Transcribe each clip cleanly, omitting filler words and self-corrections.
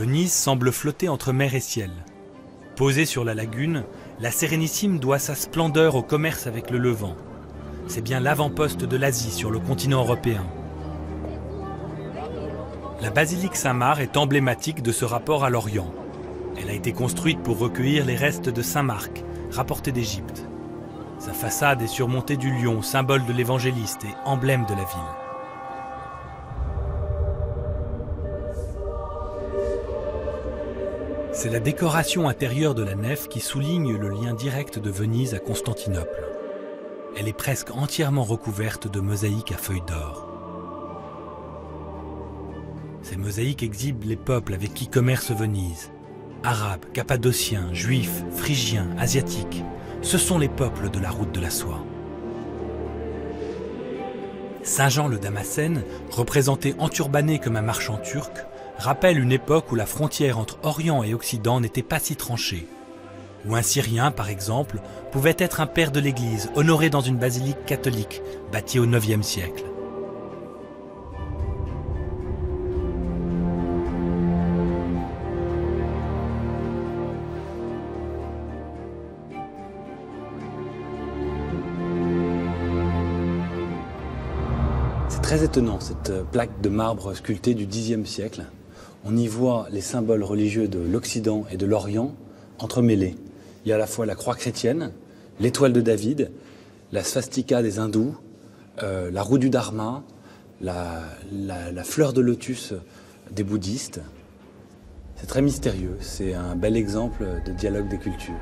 Venise semble flotter entre mer et ciel. Posée sur la lagune, la Sérénissime doit sa splendeur au commerce avec le Levant. C'est bien l'avant-poste de l'Asie sur le continent européen. La basilique Saint-Marc est emblématique de ce rapport à l'Orient. Elle a été construite pour recueillir les restes de Saint Marc, rapportés d'Égypte. Sa façade est surmontée du lion, symbole de l'évangéliste et emblème de la ville. C'est la décoration intérieure de la nef qui souligne le lien direct de Venise à Constantinople. Elle est presque entièrement recouverte de mosaïques à feuilles d'or. Ces mosaïques exhibent les peuples avec qui commerce Venise. Arabes, Cappadociens, Juifs, Phrygiens, Asiatiques. Ce sont les peuples de la route de la soie. Saint Jean le Damascène, représenté enturbané comme un marchand turc, rappelle une époque où la frontière entre Orient et Occident n'était pas si tranchée. Où un Syrien, par exemple, pouvait être un père de l'Église, honoré dans une basilique catholique, bâtie au IXe siècle. C'est très étonnant, cette plaque de marbre sculptée du Xe siècle. On y voit les symboles religieux de l'Occident et de l'Orient entremêlés. Il y a à la fois la croix chrétienne, l'étoile de David, la swastika des hindous, la roue du dharma, la fleur de lotus des bouddhistes. C'est très mystérieux, c'est un bel exemple de dialogue des cultures.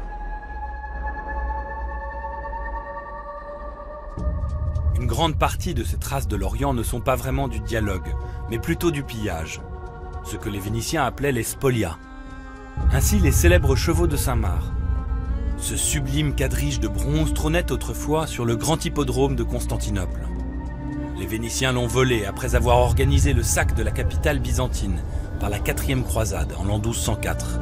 Une grande partie de ces traces de l'Orient ne sont pas vraiment du dialogue, mais plutôt du pillage. Ce que les Vénitiens appelaient les spolia. Ainsi les célèbres chevaux de Saint-Marc. Ce sublime quadrige de bronze trônait autrefois sur le grand hippodrome de Constantinople. Les Vénitiens l'ont volé après avoir organisé le sac de la capitale byzantine par la 4e croisade en l'an 1204.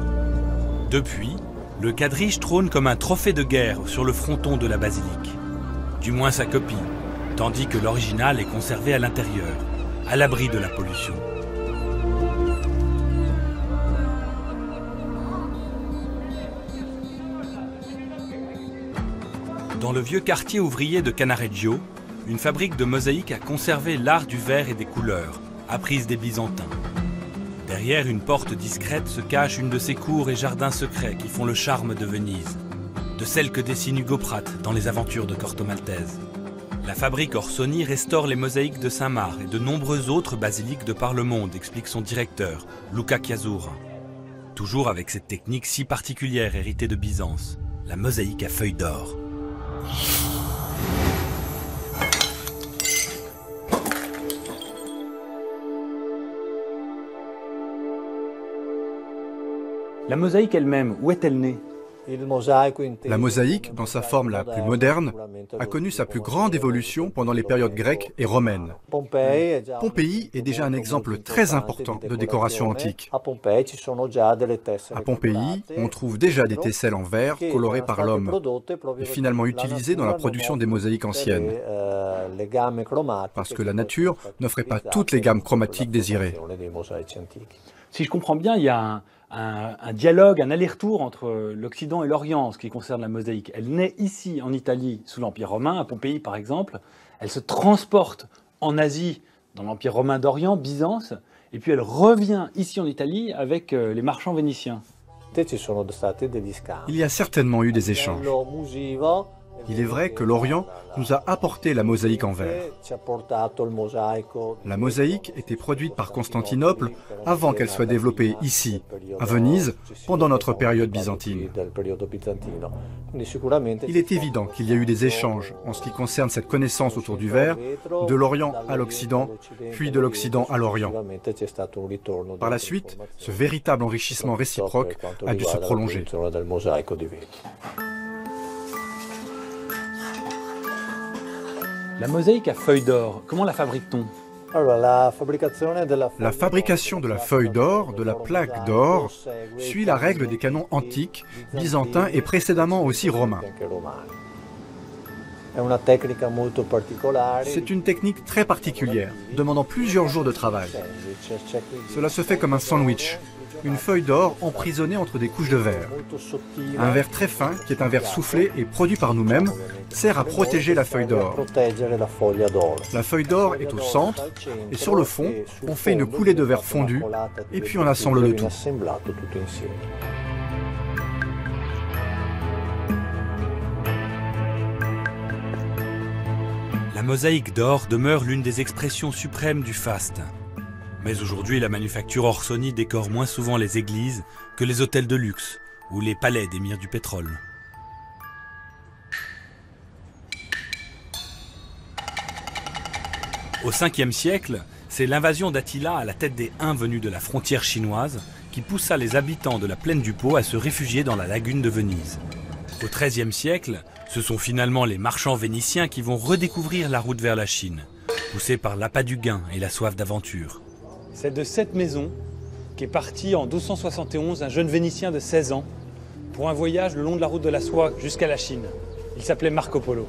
Depuis, le quadrige trône comme un trophée de guerre sur le fronton de la basilique. Du moins sa copie, tandis que l'original est conservé à l'intérieur, à l'abri de la pollution. Dans le vieux quartier ouvrier de Canareggio, une fabrique de mosaïques a conservé l'art du verre et des couleurs, apprise des Byzantins. Derrière une porte discrète se cache une de ces cours et jardins secrets qui font le charme de Venise, de celles que dessine Hugo Pratt dans les aventures de Corto Maltese. La fabrique Orsoni restaure les mosaïques de Saint-Marc et de nombreuses autres basiliques de par le monde, explique son directeur, Luca Chiasura. Toujours avec cette technique si particulière héritée de Byzance, la mosaïque à feuilles d'or. La mosaïque elle-même, où est-elle née ? La mosaïque, dans sa forme la plus moderne, a connu sa plus grande évolution pendant les périodes grecques et romaines. Pompéi est déjà un exemple très important de décoration antique. À Pompéi, on trouve déjà des tesselles en verre colorées par l'homme et finalement utilisées dans la production des mosaïques anciennes, parce que la nature n'offrait pas toutes les gammes chromatiques désirées. Si je comprends bien, il y a un dialogue, un aller-retour entre l'Occident et l'Orient en ce qui concerne la mosaïque. Elle naît ici en Italie sous l'Empire romain, à Pompéi par exemple. Elle se transporte en Asie, dans l'Empire romain d'Orient, Byzance, et puis elle revient ici en Italie avec les marchands vénitiens. Il y a certainement eu des échanges. Il est vrai que l'Orient nous a apporté la mosaïque en verre. La mosaïque était produite par Constantinople avant qu'elle soit développée ici, à Venise, pendant notre période byzantine. Il est évident qu'il y a eu des échanges en ce qui concerne cette connaissance autour du verre, de l'Orient à l'Occident, puis de l'Occident à l'Orient. Par la suite, ce véritable enrichissement réciproque a dû se prolonger. La mosaïque à feuilles d'or, comment la fabrique-t-on ? La fabrication de la feuille d'or, de la plaque d'or, suit la règle des canons antiques, byzantins et précédemment aussi romains. C'est une technique très particulière, demandant plusieurs jours de travail. Cela se fait comme un sandwich, une feuille d'or emprisonnée entre des couches de verre. Un verre très fin, qui est un verre soufflé et produit par nous-mêmes, sert à protéger la feuille d'or. La feuille d'or est au centre et sur le fond, on fait une coulée de verre fondu et puis on assemble le tout. La mosaïque d'or demeure l'une des expressions suprêmes du faste. Mais aujourd'hui, la manufacture Orsoni décore moins souvent les églises que les hôtels de luxe ou les palais d'émirs du pétrole. Au 5e siècle, c'est l'invasion d'Attila à la tête des Huns venus de la frontière chinoise qui poussa les habitants de la plaine du Pô à se réfugier dans la lagune de Venise. Au XIIIe siècle, ce sont finalement les marchands vénitiens qui vont redécouvrir la route vers la Chine, poussés par l'appât du gain et la soif d'aventure. C'est de cette maison qu'est parti en 1271 un jeune Vénitien de 16 ans pour un voyage le long de la route de la soie jusqu'à la Chine. Il s'appelait Marco Polo.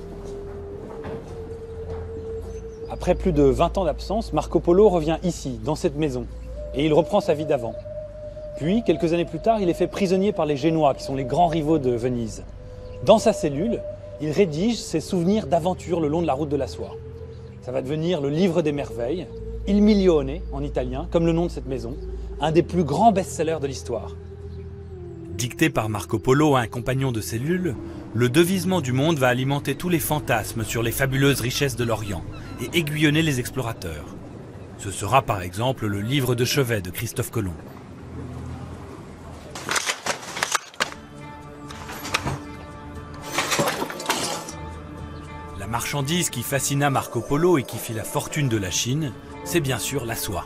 Après plus de 20 ans d'absence, Marco Polo revient ici, dans cette maison, et il reprend sa vie d'avant. Puis, quelques années plus tard, il est fait prisonnier par les Génois, qui sont les grands rivaux de Venise. Dans sa cellule, il rédige ses souvenirs d'aventure le long de la route de la soie. Ça va devenir le livre des merveilles, Il Milione en italien, comme le nom de cette maison, un des plus grands best-sellers de l'histoire. Dicté par Marco Polo à un compagnon de cellule, le devisement du monde va alimenter tous les fantasmes sur les fabuleuses richesses de l'Orient et aiguillonner les explorateurs. Ce sera par exemple le livre de chevet de Christophe Colomb. La marchandise qui fascina Marco Polo et qui fit la fortune de la Chine, c'est bien sûr la soie.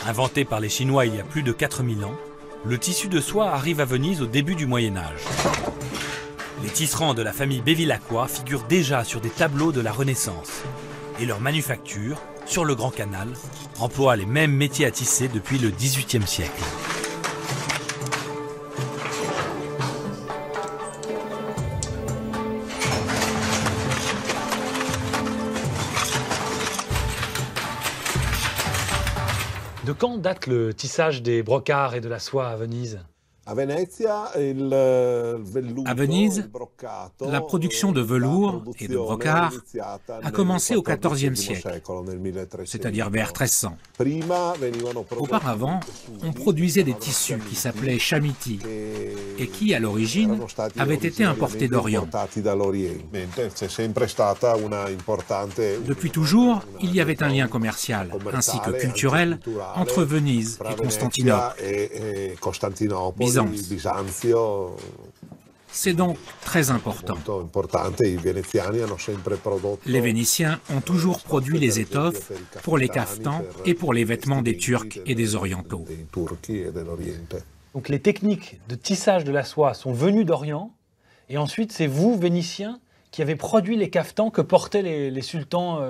Inventé par les Chinois il y a plus de 4000 ans, le tissu de soie arrive à Venise au début du Moyen-Âge. Les tisserands de la famille Bevilacqua figurent déjà sur des tableaux de la Renaissance. Et leur manufacture, sur le Grand Canal, emploie les mêmes métiers à tisser depuis le XVIIIe siècle. De quand date le tissage des brocarts et de la soie à Venise ? À Venise, la production de velours et de brocart a commencé au XIVe siècle, c'est-à-dire vers 1300. Auparavant, on produisait des tissus qui s'appelaient chamiti et qui, à l'origine, avaient été importés d'Orient. Depuis toujours, il y avait un lien commercial ainsi que culturel entre Venise et Constantinople. C'est donc très important. Les Vénitiens ont toujours produit les étoffes pour les caftans et pour les vêtements des Turcs et des Orientaux. Donc les techniques de tissage de la soie sont venues d'Orient, et ensuite c'est vous, Vénitiens, qui avez produit les caftans que portaient les sultans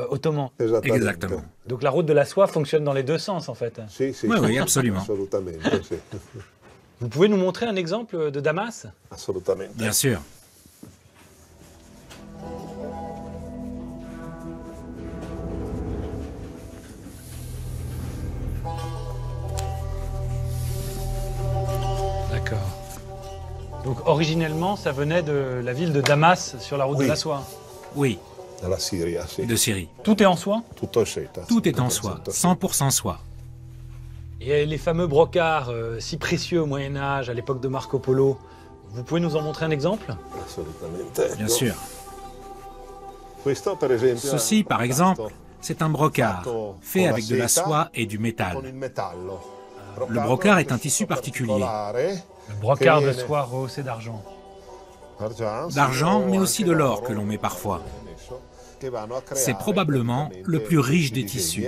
ottomans. Exactement. Donc la route de la soie fonctionne dans les deux sens en fait. Oui, absolument. Vous pouvez nous montrer un exemple de Damas ? Bien sûr. D'accord. Donc originellement, ça venait de la ville de Damas sur la route de la soie. Oui, De Syrie. Tout est en soie ? Tout est en soie, 100% soie. Et les fameux brocarts si précieux au Moyen-Âge, à l'époque de Marco Polo, vous pouvez nous en montrer un exemple ? Bien sûr. Ceci, par exemple, c'est un brocart, fait avec de la soie et du métal. Le brocart est un tissu particulier. Le brocart de soie rehaussé d'argent. D'argent, mais aussi de l'or que l'on met parfois. C'est probablement le plus riche des tissus.